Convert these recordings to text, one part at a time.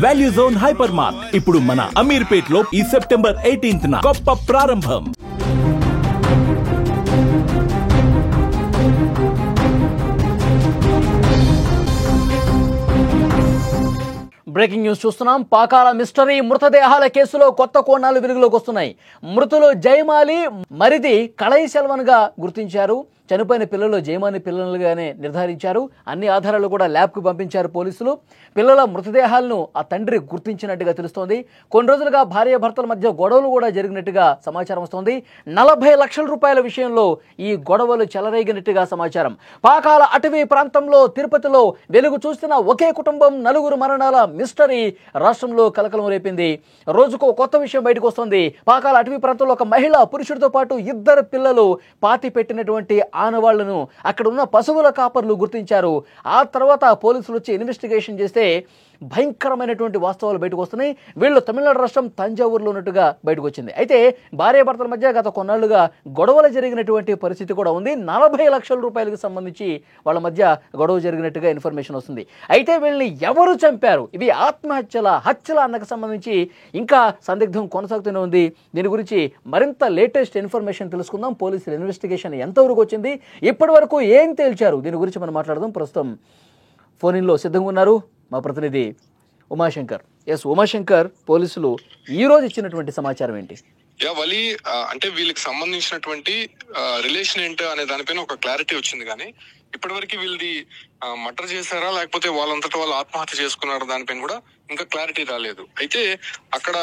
Value zone hyper mart ఇప్పుడు మన అమీర్పేట్ లో ఈ సెప్టెంబర్ 18న గొప్ప ప్రారంభం. బ్రేకింగ్ న్యూస్ చూస్తున్నాం. పాకాల మిస్టరీ మృతదేహాల కేసులో కొత్త కోణాలు వెలుగులోకి వస్తున్నాయి. మృతులు జయమాలి మరిది కళై సెల్వన్ గా గుర్తించారు. చనిపోయిన పిల్లలు జయమాలి పిల్లలుగానే నిర్ధారించారు. అన్ని ఆధారాలు కూడా ల్యాబ్కు పంపించారు పోలీసులు. పిల్లల మృతదేహాలను ఆ తండ్రి గుర్తించినట్టుగా తెలుస్తోంది. కొన్ని రోజులుగా భార్యాభర్తల మధ్య గొడవలు కూడా జరిగినట్టుగా సమాచారం వస్తోంది. 40 లక్షల రూపాయల విషయంలో ఈ గొడవలు చెలరేగినట్టుగా సమాచారం. పాకాల అటవీ ప్రాంతంలో తిరుపతిలో వెలుగు చూస్తున్న ఒకే కుటుంబం 4 మరణాల మిస్టరీ రాష్ట్రంలో కలకలం రేపింది. రోజుకో కొత్త విషయం బయటకు వస్తోంది. పాకాల అటవీ ప్రాంతంలో ఒక మహిళ పురుషుడితో పాటు 2 పిల్లలు పాతి పెట్టినటువంటి ఆనవాళ్లను అక్కడ ఉన్న పశువుల కాపర్లు గుర్తించారు. ఆ తర్వాత పోలీసులు వచ్చి ఇన్వెస్టిగేషన్ చేస్తే భయంకరమైనటువంటి వాస్తవాలు బయటకు వస్తున్నాయి. వీళ్ళు తమిళనాడు రాష్ట్రం తంజావూరులో ఉన్నట్టుగా బయటకు వచ్చింది. అయితే భార్యాభర్తల మధ్య గత కొన్నాళ్లుగా గొడవలు జరిగినటువంటి పరిస్థితి కూడా ఉంది. 40 లక్షల రూపాయలకు సంబంధించి వాళ్ళ మధ్య గొడవ జరిగినట్టుగా ఇన్ఫర్మేషన్ వస్తుంది. అయితే వీళ్ళని ఎవరు చంపారు, ఇవి హత్యల అన్నకు సంబంధించి ఇంకా సందిగ్ధం కొనసాగుతూనే ఉంది. దీని గురించి మరింత లేటెస్ట్ ఇన్ఫర్మేషన్ తెలుసుకుందాం. పోలీసుల ఇన్వెస్టిగేషన్ ఎంతవరకు వచ్చింది, ఇప్పటి వరకు ఏం తేల్చారు, దీని గురించి మనం మాట్లాడదాం. ప్రస్తుతం ఫోన్ ఇన్లో సిద్ధంగా ఉన్నారు మా ప్రతినిధి ఉమాశంకర్. ఉమాశంకర్, పోలీసులు ఈ రోజు ఇచ్చినటువంటి సమాచారం ఏంటి? వలి అంటే వీళ్ళకి సంబంధించినటువంటి రిలేషన్ ఏంటి అనే దానిపైన ఒక క్లారిటీ వచ్చింది. కానీ ఇప్పటివరకు వీళ్ళది మర్డర్ చేశారా లేకపోతే వాళ్ళంతటా వాళ్ళు ఆత్మహత్య చేసుకున్నారా దానిపైన కూడా ఇంకా క్లారిటీ రాలేదు. అయితే అక్కడ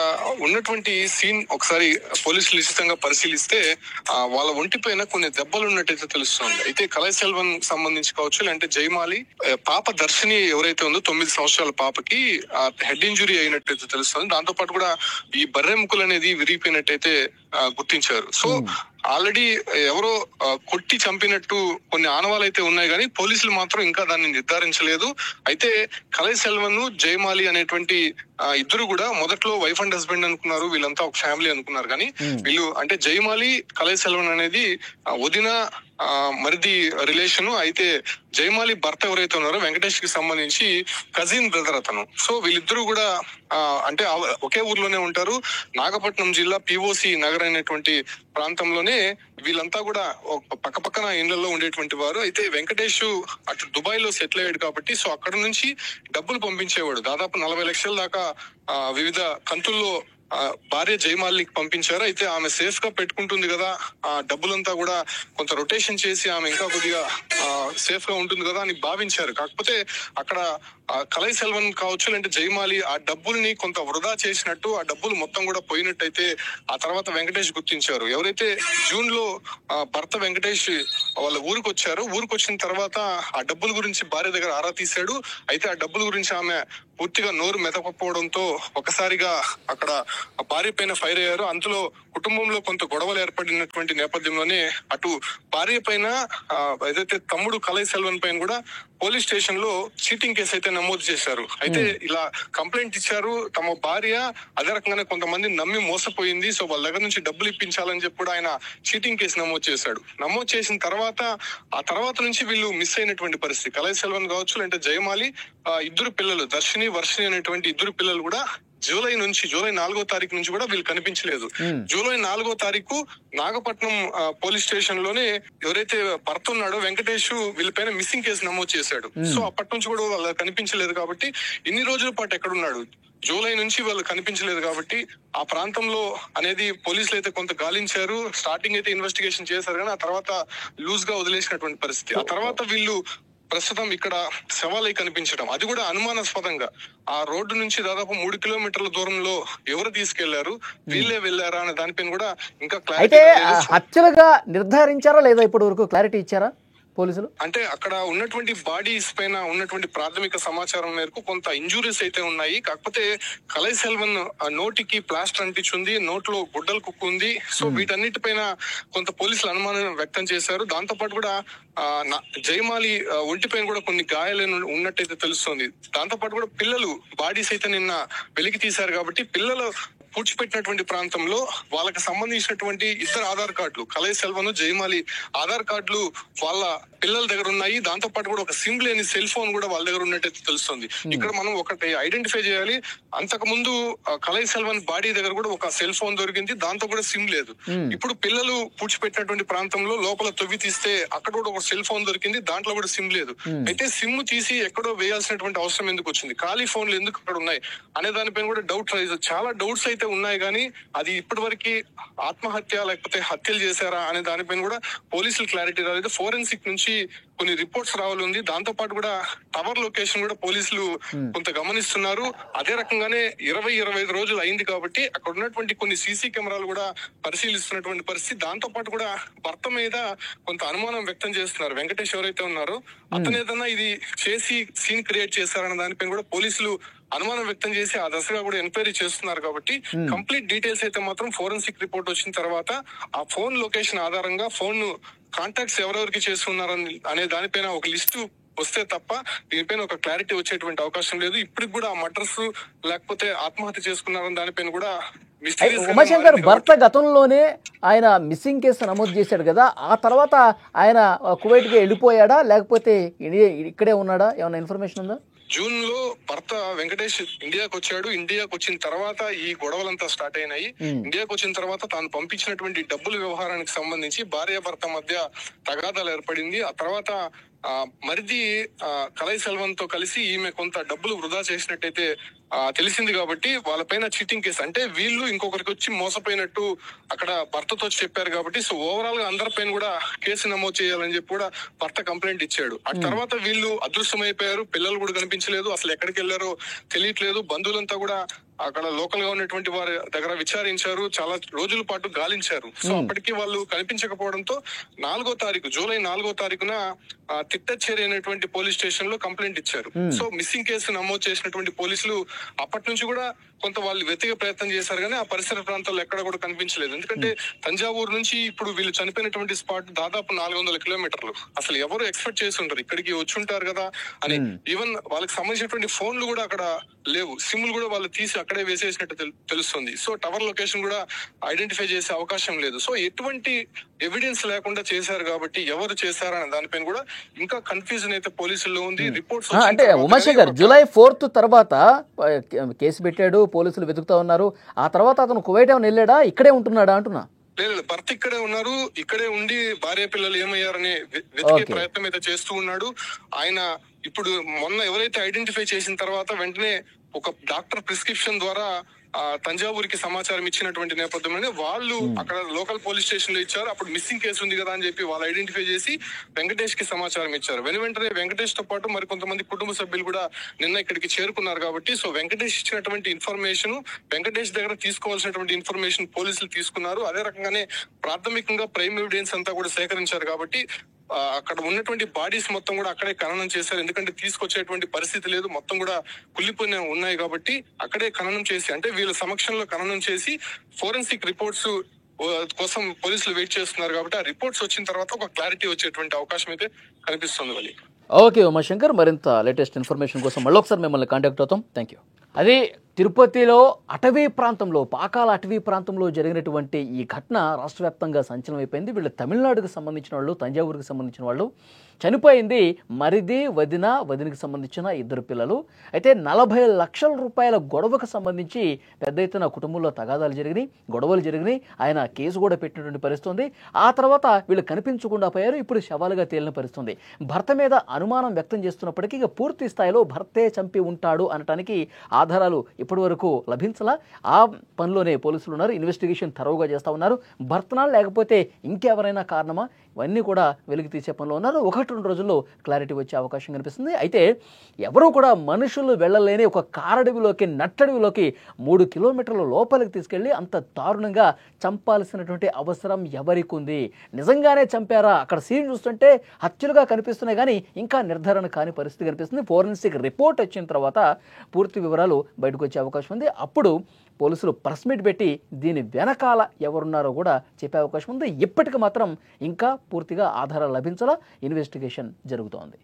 ఉన్నటువంటి సీన్ ఒకసారి పోలీసులు నిశ్చితంగా పరిశీలిస్తే వాళ్ళ ఒంటిపైన కొన్ని దెబ్బలు ఉన్నట్టయితే తెలుస్తుంది. అయితే కళై సెల్వన్ సంబంధించి కావచ్చు, లేదంటే జయమాలి పాప దర్శిని ఎవరైతే ఉందో 9 సంవత్సరాల పాపకి హెడ్ ఇంజురీ అయినట్టయితే తెలుస్తుంది. దాంతో పాటు కూడా ఈ బర్రెముకలు అనేది విరిగిపోయినట్టయితే గుర్తించారు. సో ఆల్రెడీ ఎవరో కొట్టి చంపినట్టు కొన్ని ఆనవాళ్ళు అయితే ఉన్నాయి, కానీ పోలీసులు మాత్రం ఇంకా దాన్ని నిర్ధారించలేదు. అయితే కళై సెల్వన్, జయమాలి అనేటువంటి ఇద్దరు కూడా మొదట్లో వైఫ్ అండ్ హస్బెండ్ అనుకున్నారు, వీళ్ళంతా ఒక ఫ్యామిలీ అనుకున్నారు. కానీ వీళ్ళు అంటే జయమాలి, కళై సెల్వన్ అనేది వదిన మరిది రిలేషన్. అయితే జయమాలి భర్త ఎవరైతే ఉన్నారో వెంకటేష్ కి సంబంధించి కజిన్ బ్రదర్ అతను. సో వీళ్ళిద్దరూ కూడా అంటే ఒకే ఊర్లోనే ఉంటారు. నాగపట్నం జిల్లా పిఓసి నగర్ అనేటువంటి ప్రాంతంలోనే వీళ్ళంతా కూడా పక్కపక్కన ఇళ్లలో ఉండేటువంటి వారు. అయితే వెంకటేష్ అటు దుబాయ్ లో సెటిల్ అయ్యాడు కాబట్టి సో అక్కడ నుంచి డబ్బులు పంపించేవాడు. దాదాపు 40 లక్షల దాకా వివిధ కంతుల్లో భార్య జయమాలికి పంపించారు. అయితే ఆమె సేఫ్ గా పెట్టుకుంటుంది కదా, ఆ డబ్బులంతా కూడా కొంత రొటేషన్ చేసి ఆమె ఇంకా కొద్దిగా సేఫ్ గా ఉంటుంది కదా అని భావించారు. కాకపోతే అక్కడ కళై సెల్వన్ కావచ్చు, లేదంటే జయమాలి ఆ డబ్బుల్ని కొంత వృధా చేసినట్టు, ఆ డబ్బులు మొత్తం కూడా పోయినట్టయితే ఆ తర్వాత వెంకటేష్ గుర్తించారు. ఎవరైతే జూన్ లో భర్త వెంకటేష్ వాళ్ళ ఊరికి వచ్చారు, ఊరికి వచ్చిన తర్వాత ఆ డబ్బుల గురించి భార్య దగ్గర ఆరా తీశాడు. అయితే ఆ డబ్బుల గురించి ఆమె పూర్తిగా నోరు మెదకపోవడంతో ఒకసారిగా అక్కడ భార్య పైన ఫైర్ అయ్యారు. అందులో కుటుంబంలో కొంత గొడవలు ఏర్పడినటువంటి నేపథ్యంలోనే అటు భార్య పైన ఏదైతే తమ్ముడు కళై సెల్వన్ పైన కూడా పోలీస్ స్టేషన్ లో చీటింగ్ కేసు అయితే నమోదు చేశారు. అయితే ఇలా కంప్లైంట్ ఇచ్చారు. తమ భార్య అదే రకంగానే కొంతమంది నమ్మి మోసపోయింది, సో వాళ్ళ దగ్గర నుంచి డబ్బులు ఇప్పించాలని చెప్పి ఆయన చీటింగ్ కేసు నమోదు చేశాడు. నమోదు చేసిన తర్వాత ఆ తర్వాత నుంచి వీళ్ళు మిస్ అయినటువంటి పరిస్థితి. కళై సెల్వన్ కావచ్చు, లేదంటే జయమాలి 2 పిల్లలు దర్శిని, వర్షిని అనేటువంటి 2 పిల్లలు కూడా జూలై 4వ తారీఖు నుంచి కూడా వీళ్ళు కనిపించలేదు. జూలై 4వ తారీఖు నాగపట్నం పోలీస్ స్టేషన్ లోనే ఎవరైతే భర్త ఉన్నాడో వెంకటేష్ వీళ్ళపైన మిస్సింగ్ కేసు నమోదు చేశాడు. సో అప్పటి నుంచి కూడా వాళ్ళు కనిపించలేదు. కాబట్టి ఇన్ని రోజుల పాటు ఎక్కడున్నాడు, జూలై నుంచి వాళ్ళు కనిపించలేదు. కాబట్టి ఆ ప్రాంతంలో అనేది పోలీసులు అయితే కొంత గాలించారు. స్టార్టింగ్ అయితే ఇన్వెస్టిగేషన్ చేశారు, కానీ ఆ తర్వాత లూజ్ గా వదిలేసినటువంటి పరిస్థితి. ఆ తర్వాత వీళ్ళు ప్రస్తుతం ఇక్కడ శవాలై కనిపించడం, అది కూడా అనుమానాస్పదంగా ఆ రోడ్డు నుంచి దాదాపు 3 కిలోమీటర్ల దూరంలో ఎవరు తీసుకెళ్లారు, వీళ్ళే వెళ్లారా అనే దానిపైన కూడా ఇంకా క్లారిటీ. హత్యలుగా నిర్ధారించారా లేదా ఇప్పటి వరకు క్లారిటీ ఇచ్చారా పోలీసులు? అంటే అక్కడ ఉన్నటువంటి బాడీస్ పైన ఉన్నటువంటి ప్రాథమిక సమాచారం మేరకు కొంత ఇంజురీస్ అయితే ఉన్నాయి. కాకపోతే కళై సెల్వన్ నోటికి ప్లాస్టర్ అంటించుంది, నోట్లో గుడ్డలు కుక్కు ఉంది. సో వీటన్నిటిపైన కొంత పోలీసులు అనుమానం వ్యక్తం చేశారు. దాంతో పాటు కూడా జయమాలి ఒంటి పైన కూడా కొన్ని గాయాలు ఉన్నట్టయితే తెలుస్తుంది. దాంతో పాటు కూడా పిల్లలు బాడీస్ అయితే నిన్న వెలికి తీశారు. కాబట్టి పిల్లలు పూడ్చిపెట్టినటువంటి ప్రాంతంలో వాళ్ళకి సంబంధించినటువంటి ఇద్దరు ఆధార్ కార్డులు, కలై సెల్వన్, జయమాలి ఆధార్ కార్డులు వాళ్ళ పిల్లల దగ్గర ఉన్నాయి. దాంతో పాటు కూడా ఒక సిమ్ లేని సెల్ ఫోన్ కూడా వాళ్ళ దగ్గర ఉన్నట్టు తెలుస్తుంది. ఇక్కడ మనం ఒకటి ఐడెంటిఫై చేయాలి. అంతకు ముందు కలై సెల్వన్ బాడీ దగ్గర కూడా ఒక సెల్ ఫోన్ దొరికింది, దాంతో కూడా సిమ్ లేదు. ఇప్పుడు పిల్లలు పూడ్చిపెట్టినటువంటి ప్రాంతంలో లోపల తవ్వి తీస్తే అక్కడ కూడా ఒక సెల్ ఫోన్ దొరికింది, దాంట్లో కూడా సిమ్ లేదు. అయితే సిమ్ తీసి ఎక్కడో వేయాల్సినటువంటి అవసరం ఎందుకు వచ్చింది, ఖాళీ ఫోన్లు ఎందుకు అక్కడ ఉన్నాయి అనే దానిపైన కూడా డౌట్ రైజ్, చాలా డౌట్స్ అయితే ఉన్నాయి. కానీ అది ఇప్పటి వరకు ఆత్మహత్య లేకపోతే హత్యలు చేశారా అనే దానిపైన కూడా పోలీసులు క్లారిటీ రాలేదు. ఫోరెన్సిక్ నుంచి కొన్ని రిపోర్ట్స్ రావాలి ఉంది. దాంతో పాటు కూడా టవర్ లొకేషన్ కూడా పోలీసులు కొంత గమనిస్తున్నారు. అదే రకంగానే 20-25 రోజులు అయింది కాబట్టి అక్కడ ఉన్నటువంటి కొన్ని సీసీ కెమెరాలు కూడా పరిశీలిస్తున్నటువంటి పరిస్థితి. దాంతో పాటు కూడా భర్త మీద కొంత అనుమానం వ్యక్తం చేస్తున్నారు. వెంకటేష్ ఎవరైతే ఉన్నారో అతను ఏదన్నా ఇది చేసి సీన్ క్రియేట్ చేశారన్న దానిపైన కూడా పోలీసులు అనుమానం వ్యక్తం చేసి ఆ దశగా కూడా ఎంక్వైరీ చేస్తున్నారు. కాబట్టి కంప్లీట్ డీటెయిల్స్ అయితే మాత్రం ఫోరెన్సిక్ రిపోర్ట్ వచ్చిన తర్వాత ఆ ఫోన్ లొకేషన్ ఆధారంగా ఫోన్ కాంటాక్ట్స్ ఎవరెవరికి చేస్తున్నారని అనే దానిపైన ఒక లిస్టు వస్తే తప్ప దీనిపైన ఒక క్లారిటీ వచ్చేటువంటి అవకాశం లేదు. ఇప్పటికి కూడా ఆ మర్డర్స్ లేకపోతే ఆత్మహత్య చేసుకున్నారని దానిపైన కూడా ఉమాశంకర్ భర్త గతంలోనే ఆయన మిస్సింగ్ కేసు నమోదు చేశాడు కదా, ఆ తర్వాత ఆయన కువైట్కి వెళ్ళిపోయాడా లేకపోతే ఇక్కడే ఉన్నాడా, ఏమైనా ఇన్ఫర్మేషన్ ఉందా? జూన్ లో భర్త వెంకటేష్ ఇండియాకి వచ్చాడు. ఇండియాకి వచ్చిన తర్వాత ఈ గొడవలంతా స్టార్ట్ అయినాయి. ఇండియాకి వచ్చిన తర్వాత తాను పంపించినటువంటి డబ్బుల వ్యవహారానికి సంబంధించి భార్య భర్త మధ్య తగాదాలు ఏర్పడింది. ఆ తర్వాత మరిది కలై సెల్వన్ తో కలిసి ఈమె కొంత డబ్బులు వృధా చేసినట్టయితే తెలిసింది. కాబట్టి వాళ్ళపైన చీటింగ్ కేసు, అంటే వీళ్ళు ఇంకొకరికి వచ్చి మోసపోయినట్టు అక్కడ భర్తతో చెప్పారు. కాబట్టి సో ఓవరాల్ గా అందరిపైన కూడా కేసు నమోదు చేయాలని చెప్పి కూడా భర్త కంప్లైంట్ ఇచ్చాడు. ఆ తర్వాత వీళ్ళు అదృశ్యమైపోయారు. పిల్లలు కూడా కనిపించలేదు, అసలు ఎక్కడికి వెళ్లారో తెలియట్లేదు. బంధువులంతా కూడా అక్కడ లోకల్ గా ఉన్నటువంటి వారి దగ్గర విచారించారు, చాలా రోజుల పాటు గాలించారు. సో అప్పటికి వాళ్ళు కనిపించకపోవడంతో జూలై 4వ తారీఖున తిట్టచ్చేరి అనేటువంటి పోలీస్ స్టేషన్ లో కంప్లైంట్ ఇచ్చారు. సో మిస్సింగ్ కేసు నమోదు చేసినటువంటి పోలీసులు అప్పటి నుంచి కూడా కొంత వాళ్ళు వెతికే ప్రయత్నం చేశారు, కానీ ఆ పరిసర ప్రాంతాల్లో ఎక్కడ కూడా కనిపించలేదు. ఎందుకంటే తంజావూరు నుంచి ఇప్పుడు వీళ్ళు చనిపోయినటువంటి స్పాట్ దాదాపు 400 కిలోమీటర్లు. అసలు ఎవరు ఎక్స్పెక్ట్ చేసి ఉంటారు ఇక్కడికి వచ్చి ఉంటారు కదా అని. ఈవెన్ వాళ్ళకి సంబంధించినటువంటి ఫోన్లు కూడా అక్కడ లేవు, సిమ్లు కూడా వాళ్ళు తీసి అక్కడే వేసేసినట్టు తెలుస్తుంది. సో టవర్ లొకేషన్ కూడా ఐడెంటిఫై చేసే అవకాశం లేదు. సో ఎటువంటి ఎవిడెన్స్ లేకుండా చేశారు కాబట్టి ఎవరు చేశారనే దానిపైన కూడా ఇంకా కన్ఫ్యూజన్ అయితే పోలీసుల్లో ఉంది. రిపోర్ట్స్ అంటే ఉమాశంకర్ జూలై 4th తర్వాత కేసు పెట్టాడు, పోలీసులు వెతుకుతా ఉన్నారు. ఆ తర్వాత అతను కువైట్ ఏమైనా వెళ్ళాడా, ఇక్కడే ఉంటున్నాడా అంటున్నా? లేదు, భర్త ఇక్కడే ఉన్నారు. ఇక్కడే ఉండి భార్య పిల్లలు ఏమయ్యారని వెతికే ప్రయత్నం అయితే చేస్తూ ఉన్నాడు. ఆయన ఇప్పుడు మొన్న ఎవరైతే ఐడెంటిఫై చేసిన తర్వాత వెంటనే ఒక డాక్టర్ ప్రిస్క్రిప్షన్ ద్వారా తంజావూరికి సమాచారం ఇచ్చినటువంటి నేపథ్యంలోనే వాళ్ళు అక్కడ లోకల్ పోలీస్ స్టేషన్ లో ఇచ్చారు. అప్పుడు మిస్సింగ్ కేసు ఉంది కదా అని చెప్పి వాళ్ళు ఐడెంటిఫై చేసి వెంకటేష్ కి సమాచారం ఇచ్చారు. వెంటనే వెంకటేష్ తో పాటు మరి కొంతమంది కుటుంబ సభ్యులు కూడా నిన్న ఇక్కడికి చేరుకున్నారు. కాబట్టి సో వెంకటేష్ ఇచ్చినటువంటి ఇన్ఫర్మేషన్, వెంకటేష్ దగ్గర తీసుకోవాల్సినటువంటి ఇన్ఫర్మేషన్ పోలీసులు తీసుకున్నారు. అదే రకంగానే ప్రాథమికంగా ప్రైమ్ ఎవిడెన్స్ అంతా కూడా సేకరించారు. కాబట్టి అక్కడ ఉన్నటువంటి బాడీస్ మొత్తం కూడా అక్కడే ఖననం చేశారు. ఎందుకంటే తీసుకొచ్చేటువంటి పరిస్థితి లేదు, మొత్తం కూడా కుళ్ళిపోయిన ఉన్నాయి. కాబట్టి అక్కడే ఖననం చేసి, అంటే వీళ్ళ సమక్షంలో ఖననం చేసి ఫోరెన్సిక్ రిపోర్ట్స్ కోసం పోలీసులు వెయిట్ చేస్తున్నారు. కాబట్టి ఆ రిపోర్ట్స్ వచ్చిన తర్వాత ఒక క్లారిటీ వచ్చేటువంటి అవకాశం అయితే కనిపిస్తుంది వాళ్ళకి. ఓకే ఉమాశంకర్, మరింత లేటెస్ట్ ఇన్ఫర్మేషన్ కోసం మళ్ళీ ఒకసారి మిమ్మల్ని కాంటాక్ట్ అవుతాం. Thank you. అది తిరుపతిలో అటవీ ప్రాంతంలో, పాకాల అటవీ ప్రాంతంలో జరిగినటువంటి ఈ ఘటన రాష్ట్ర వ్యాప్తంగా సంచలనం అయిపోయింది. వీళ్ళు తమిళనాడుకు సంబంధించిన వాళ్ళు, తంజావూరుకి సంబంధించిన వాళ్ళు. చనిపోయింది మరిది, వదినకి సంబంధించిన 2 పిల్లలు. అయితే 40 లక్షల రూపాయల గొడవకు సంబంధించి పెద్ద ఎత్తున కుటుంబంలో తగాదాలు జరిగినాయి, గొడవలు జరిగినాయి. ఆయన కేసు కూడా పెట్టినటువంటి పరిస్థితుంది. ఆ తర్వాత వీళ్ళు కనిపించకుండా పోయారు, ఇప్పుడు శవాలుగా తేలిన పరిస్థితుంది. భర్త మీద అనుమానం వ్యక్తం చేస్తున్నప్పటికీ ఇక పూర్తి స్థాయిలో భర్తే చంపి ఉంటాడు అనటానికి ఆధారాలు ఇప్పటి వరకు లభించలా. ఆ పనిలోనే పోలీసులు ఉన్నారు, ఇన్వెస్టిగేషన్ థరోగా చేస్తూ ఉన్నారు. భర్తనా లేకపోతే ఇంకెవరైనా కారణమా, ఇవన్నీ కూడా వెలికి తీసే పనిలో ఉన్నారు. 1-2 రోజుల్లో క్లారిటీ వచ్చే అవకాశం కనిపిస్తుంది. అయితే ఎవరూ కూడా మనుషులు వెళ్ళలేని ఒక కారడవిలోకి, నట్టడవిలోకి 3 కిలోమీటర్ల లోపలికి తీసుకెళ్లి అంత దారుణంగా చంపాల్సినటువంటి అవసరం ఎవరికి ఉంది? నిజంగానే చంపారా? అక్కడ సీన్ చూస్తుంటే హత్యలుగా కనిపిస్తున్నాయి, కానీ ఇంకా నిర్ధారణ కాని పరిస్థితి కనిపిస్తుంది. ఫోరెన్సిక్ రిపోర్ట్ వచ్చిన తర్వాత పూర్తి వివరాలు బయటకు వచ్చే అవకాశం ఉంది. అప్పుడు పోలీసులు ప్రెస్ మీట్ పెట్టి దీని వెనకాల ఎవరున్నారో కూడా చెప్పే అవకాశం ఉంది. ఇప్పటికి మాత్రం ఇంకా పూర్తిగా ఆధారాలు లభించాలా, ఇన్వెస్టిగేషన్ జరుగుతోంది.